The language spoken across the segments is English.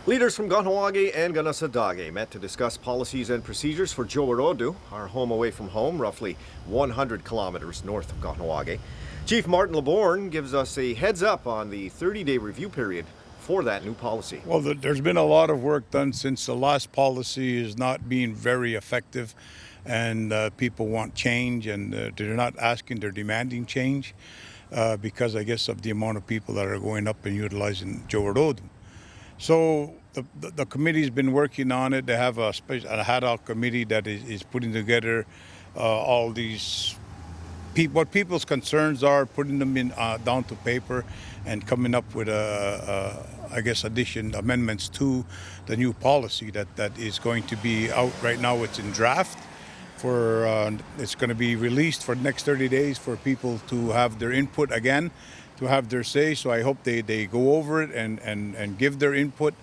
Leaders from Kahnawà and Kanehsatà met to discuss policies and procedures for Tioweró, our home away from home, roughly 100 kilometers north of Kahnawà. Chief Martin Leborgne gives us a heads up on the 30-day review period for that new policy. Well, there's been a lot of work done since the last policy is not being very effective, and people want change, and they're not asking, they're demanding change because I guess of the amount of people that are going up and utilizing Tioweró. So the committee's been working on it. They have a ad hoc committee that is putting together all these what people's concerns are, putting them in down to paper, and coming up with I guess amendments to the new policy that is going to be out right now. It's in draft. It's going to be released for the next 30 days for people to have their input again, to have their say. So I hope they go over it and give their input.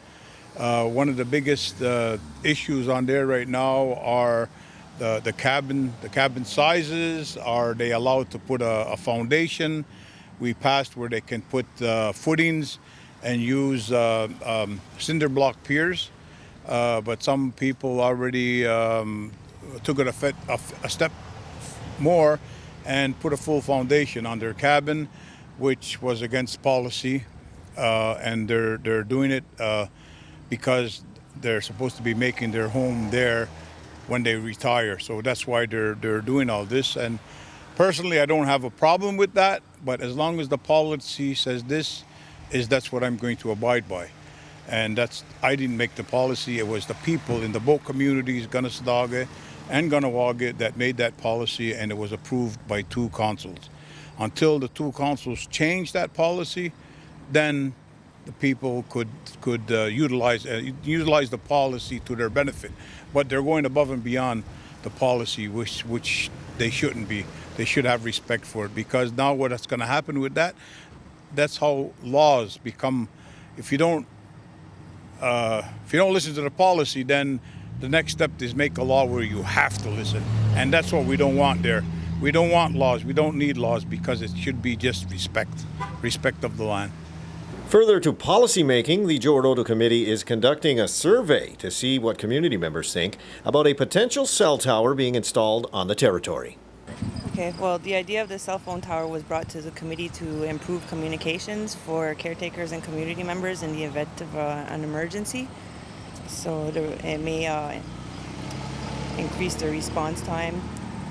One of the biggest issues on there right now are the cabin sizes. Are they allowed to put a foundation? We passed where they can put footings and use cinder block piers, but some people already took it a step more and put a full foundation on their cabin, which was against policy, and they're doing it because they're supposed to be making their home there when they retire. So that's why they're doing all this. And personally, I don't have a problem with that, but as long as the policy says that's what I'm going to abide by. And I didn't make the policy. It was the people in the both communities, Kanehsatà and Kahnawà, that made that policy, and it was approved by two councils. Until the two councils changed that policy, then the people could utilize the policy to their benefit. But they're going above and beyond the policy, which they shouldn't be. They should have respect for it, because now what's going to happen with that's how laws become. If you don't listen to the policy, then the next step is make a law where you have to listen, and that's what we don't want there. We don't want laws. We don't need laws, because it should be just respect of the land. Further to policy making, the Tioweró Committee is conducting a survey to see what community members think about a potential cell tower being installed on the territory. Okay, well, the idea of the cell phone tower was brought to the committee to improve communications for caretakers and community members in the event of an emergency. So it may increase the response time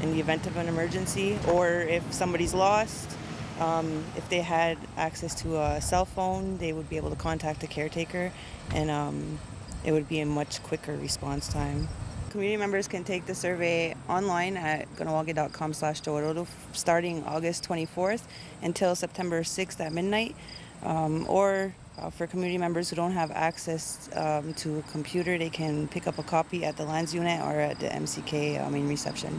in the event of an emergency, or if somebody's lost. If they had access to a cell phone, they would be able to contact the caretaker, and it would be a much quicker response time. Community members can take the survey online at kahnawake.com/Tioweró starting August 24th until September 6th at midnight, or for community members who don't have access to a computer, they can pick up a copy at the lands unit or at the MCK main reception.